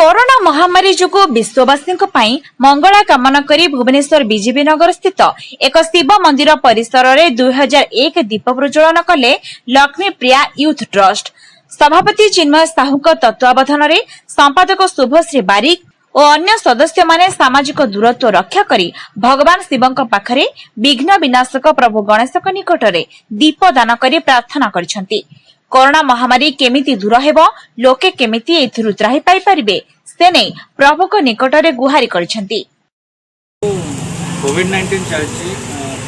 Corona महामारी जुगु विश्ववासी मंगला कामना करी भुवनेश्वर बीजेपी नगर स्थित एक शिव मंदिर परिसर में 2001 दीप प्रज्वलन कले लक्ष्मी प्रिया यूथ ट्रस्ट। सभापति चिन्मय साहू तत्वावधान में संपादक शुभश्री बारिक और अन्य सदस्य माने सामाजिक दूरत्व रक्षा करी भगवान शिवंक पाखरे विघ्न विनाशक प्रभु गणेश निकट में दीप दान करी प्रार्थना करिसेंती। कोरोना महामारी केमिति दूर हेबो, लोके केमिति एथिरु त्राही पाई परिबे से नै प्रभु को निकट रे गुहारी करिसेंती। कोविड-19 चलछि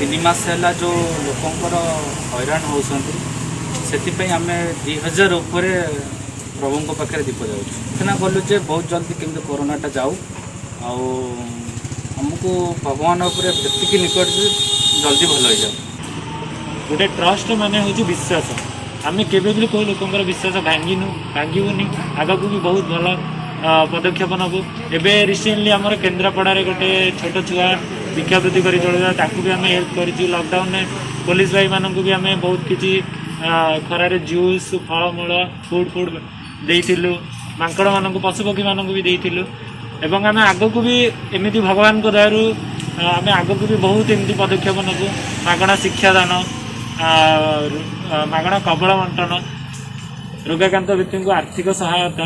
3 मास हैला जो लोकंकर हैरान होसंती सेति आमे 2000 ऊपर प्रभु को पाखे दीप जाऊँ सिना कलु जे बहुत जल्दी केमती कोरोनाटा जाऊ आमको भगवान व्यक्ति निकट जल्दी भल हो जाऊ। गोटे ट्रस्ट माने हूँ विश्वास। आम केवे भी कोई लोकर विश्वास भांगुनि आगक भी बहुत भल पदक्षेप नबू। एवं रिसेंटली आम केन्द्रापड़ा गोटे छोट छुआ भिक्षावृत्ति कर चलता भी आम हेल्प कर लॉकडाउन में पुलिस भाई मानक भी आम बहुत किसी खरारे जूस फलमूल फुड देइथिलु मांकड़ मानक पशुपक्षी मानक भी देइथिलु एवं आम आगक भी एमती भगवान को दयारु आम आगक भी बहुत एमती पदक्षेप नबू। मागणा शिक्षादान मागणा कबल बंटन रोगाक्रांत व्यक्ति को आर्थिक सहायता